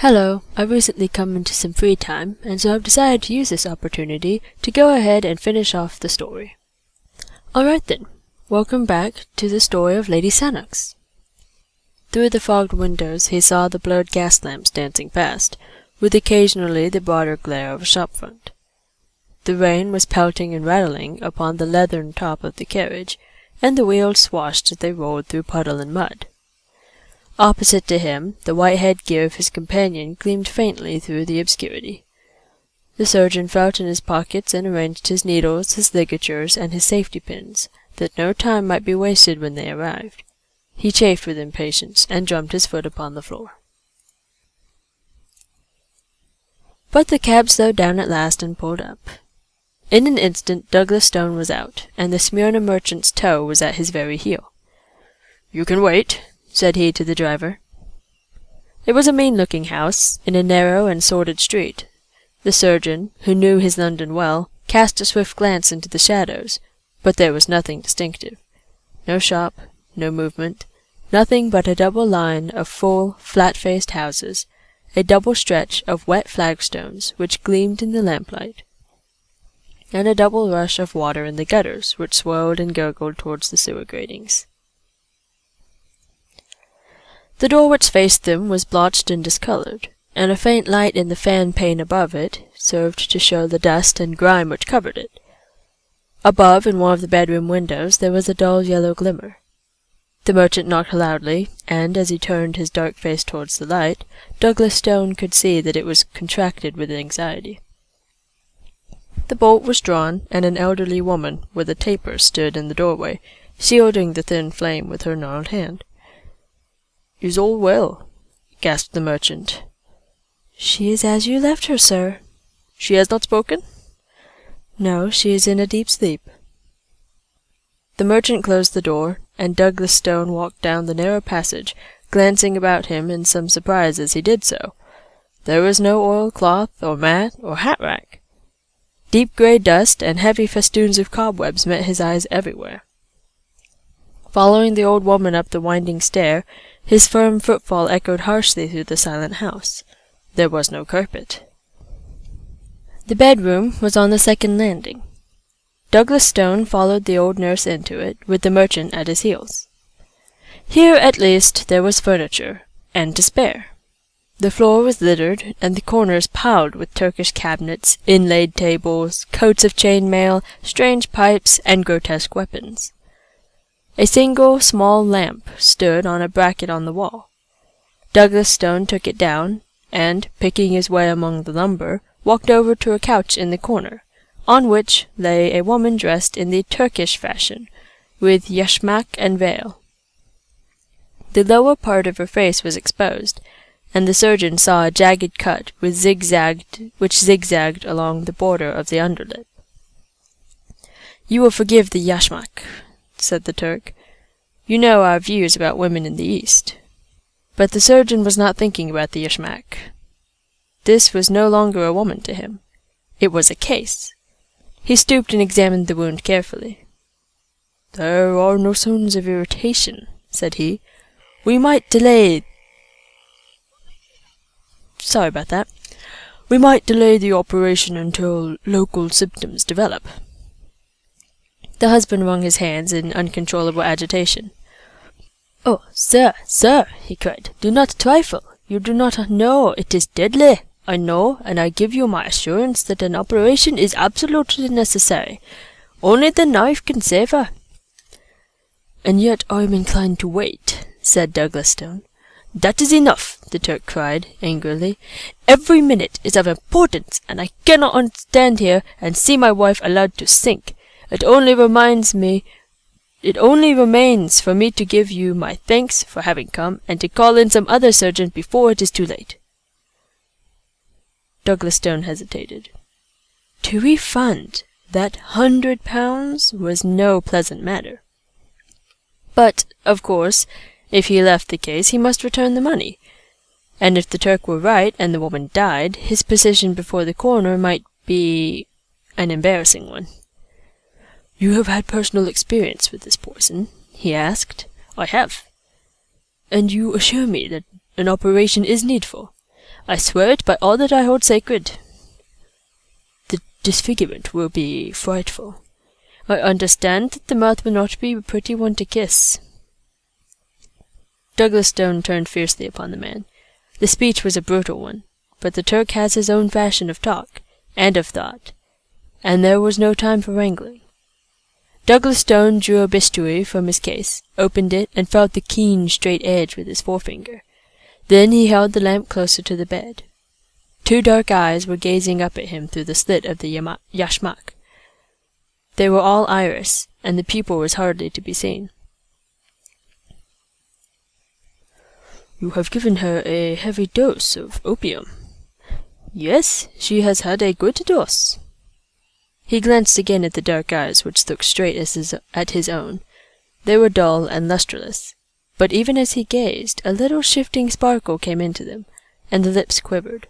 Hello, I've recently come into some free time, and so I've decided to use this opportunity to go ahead and finish off the story. Alright then, welcome back to the story of Lady Sannox. Through the fogged windows he saw the blurred gas lamps dancing past, with occasionally the broader glare of a shopfront. The rain was pelting and rattling upon the leathern top of the carriage, and the wheels swashed as they rolled through puddle and mud. Opposite to him, the white headgear of his companion gleamed faintly through the obscurity. The surgeon felt in his pockets and arranged his needles, his ligatures, and his safety pins, that no time might be wasted when they arrived. He chafed with impatience, and drummed his foot upon the floor. But the cab slowed down at last and pulled up. In an instant Douglas Stone was out, and the Smyrna merchant's toe was at his very heel. "You can wait," said he to the driver. It was a mean-looking house, in a narrow and sordid street. The surgeon, who knew his London well, cast a swift glance into the shadows, but there was nothing distinctive. No shop, no movement, nothing but a double line of full, flat-faced houses, a double stretch of wet flagstones which gleamed in the lamplight, and a double rush of water in the gutters which swirled and gurgled towards the sewer gratings. The door which faced them was blotched and discoloured, and a faint light in the fan pane above it served to show the dust and grime which covered it. Above, in one of the bedroom windows, there was a dull yellow glimmer. The merchant knocked loudly, and, as he turned his dark face towards the light, Douglas Stone could see that it was contracted with anxiety. The bolt was drawn, and an elderly woman with a taper stood in the doorway, shielding the thin flame with her gnarled hand. "Is all well?" gasped the merchant. "She is as you left her, sir." "She has not spoken?" "No, she is in a deep sleep." The merchant closed the door, and Douglas Stone walked down the narrow passage, glancing about him in some surprise as he did so. There was no oilcloth, or mat, or hat-rack. Deep grey dust and heavy festoons of cobwebs met his eyes everywhere. Following the old woman up the winding stair, his firm footfall echoed harshly through the silent house. There was no carpet. The bedroom was on the second landing. Douglas Stone followed the old nurse into it, with the merchant at his heels. Here, at least, there was furniture, and to spare. The floor was littered, and the corners piled with Turkish cabinets, inlaid tables, coats of chain mail, strange pipes, and grotesque weapons. A single small lamp stood on a bracket on the wall. Douglas Stone took it down, and, picking his way among the lumber, walked over to a couch in the corner, on which lay a woman dressed in the Turkish fashion, with yashmak and veil. The lower part of her face was exposed, and the surgeon saw a jagged cut which zigzagged along the border of the underlip. "You will forgive the yashmak," said the Turk. "You know our views about women in the East." But the surgeon was not thinking about the yashmak. This was no longer a woman to him. It was a case. He stooped and examined the wound carefully. "There are no signs of irritation," said he. We might delay the operation until local symptoms develop." The husband wrung his hands in uncontrollable agitation. "Oh, sir, sir," he cried, "do not trifle. You do not know it is deadly. I know, and I give you my assurance that an operation is absolutely necessary. Only the knife can save her." "And yet I am inclined to wait," said Douglas Stone. "That is enough," the Turk cried, angrily. "Every minute is of importance, and I cannot stand here and see my wife allowed to sink. It only remains for me to give you my thanks for having come, and to call in some other surgeon before it is too late." Douglas Stone hesitated. To refund that £100 was no pleasant matter. But, of course, if he left the case he must return the money, and if the Turk were right and the woman died, his position before the coroner might be an embarrassing one. "You have had personal experience with this poison?" he asked. "I have." "And you assure me that an operation is needful?" I swear it by all that I hold sacred. The disfigurement will be frightful. I understand that the mouth will not be a pretty one to kiss." Douglas Stone turned fiercely upon the man. The speech was a brutal one, but the Turk has his own fashion of talk, and of thought, and there was no time for wrangling. Douglas Stone drew a bistoury from his case, opened it, and felt the keen, straight edge with his forefinger. Then he held the lamp closer to the bed. 2 dark eyes were gazing up at him through the slit of the yashmak. They were all iris, and the pupil was hardly to be seen. "You have given her a heavy dose of opium." "Yes, she has had a good dose." He glanced again at the dark eyes which looked straight at his own. They were dull and lustreless, but even as he gazed, a little shifting sparkle came into them, and the lips quivered.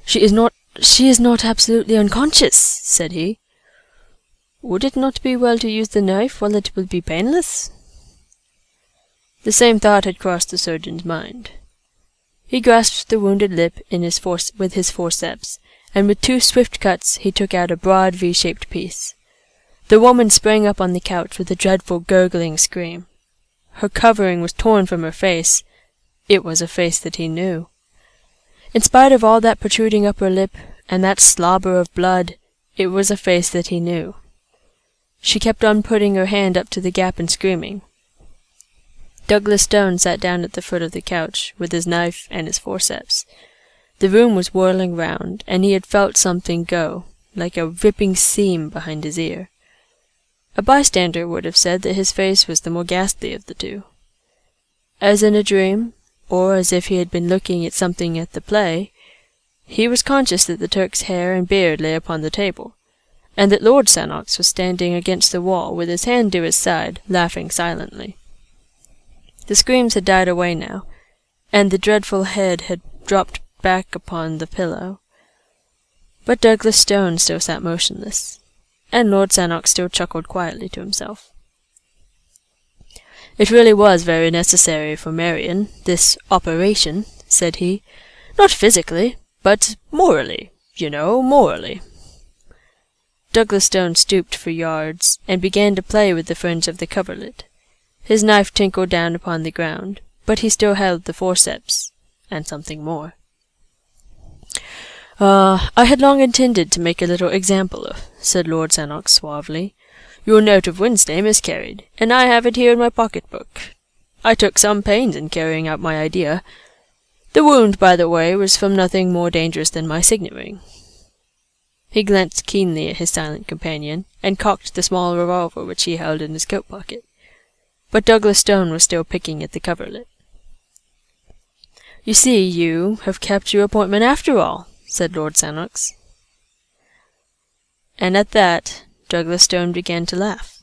She is not absolutely unconscious," said he. "Would it not be well to use the knife while it will be painless?" The same thought had crossed the surgeon's mind. He grasped the wounded lip with his forceps, and with 2 swift cuts he took out a broad V-shaped piece. The woman sprang up on the couch with a dreadful gurgling scream. Her covering was torn from her face. It was a face that he knew. In spite of all that protruding upper lip, and that slobber of blood, it was a face that he knew. She kept on putting her hand up to the gap and screaming. Douglas Stone sat down at the foot of the couch, with his knife and his forceps. The room was whirling round, and he had felt something go, like a ripping seam behind his ear. A bystander would have said that his face was the more ghastly of the 2. As in a dream, or as if he had been looking at something at the play, he was conscious that the Turk's hair and beard lay upon the table, and that Lord Sannox was standing against the wall with his hand to his side, laughing silently. The screams had died away now, and the dreadful head had dropped back upon the pillow. But Douglas Stone still sat motionless, and Lord Sannox still chuckled quietly to himself. "It really was very necessary for Marion, this operation," said he. "Not physically, but morally, morally." Douglas Stone stooped for yards, and began to play with the fringe of the coverlet. His knife tinkled down upon the ground, but he still held the forceps, and something more. "I had long intended to make a little example of," said Lord Sannox suavely. "Your note of Wednesday miscarried, and I have it here in my pocket-book. I took some pains in carrying out my idea. The wound, by the way, was from nothing more dangerous than my signet ring." He glanced keenly at his silent companion, and cocked the small revolver which he held in his coat-pocket. But Douglas Stone was still picking at the coverlet. "You see, you have kept your appointment after all," said Lord Sannox. And at that Douglas Stone began to laugh.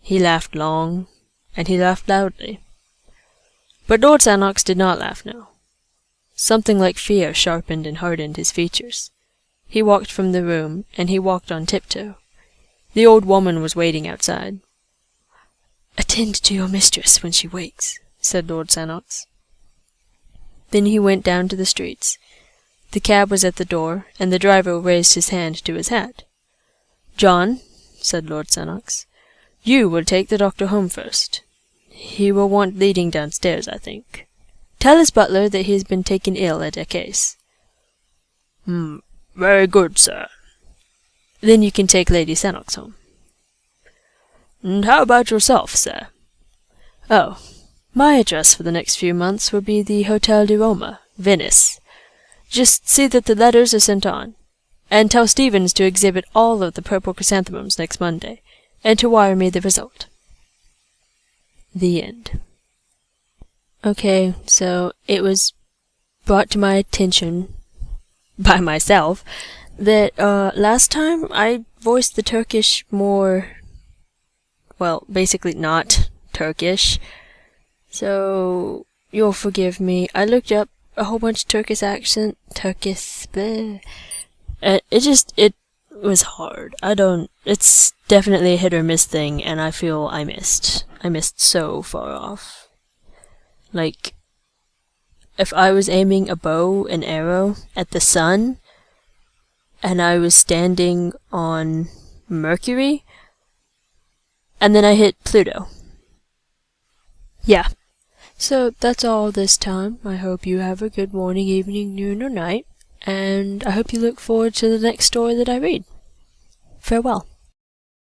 He laughed long, and he laughed loudly. But Lord Sannox did not laugh now. Something like fear sharpened and hardened his features. He walked from the room, and he walked on tiptoe. The old woman was waiting outside. "Attend to your mistress when she wakes," said Lord Sannox. Then he went down to the streets. The cab was at the door, and the driver raised his hand to his hat. "John," said Lord Sannox, "you will take the doctor home first. He will want leading downstairs, I think. Tell his butler that he has been taken ill at Archaic's." "Very good, sir." "Then you can take Lady Sannox home." "And how about yourself, sir?" "Oh, my address for the next few months will be the Hotel di Roma, Venice. Just see that the letters are sent on, and tell Stevens to exhibit all of the purple chrysanthemums next Monday, and to wire me the result." The end. Okay, so it was brought to my attention by myself that last time I voiced the Turkish more, well, basically not Turkish. So you'll forgive me. I looked up a whole bunch of Turkish accent, bleh. It was hard. It's definitely a hit or miss thing, and I feel I missed so far off. Like, if I was aiming a bow and arrow at the sun, and I was standing on Mercury, and then I hit Pluto. Yeah. So that's all this time. I hope you have a good morning, evening, noon, or night, and I hope you look forward to the next story that I read. Farewell.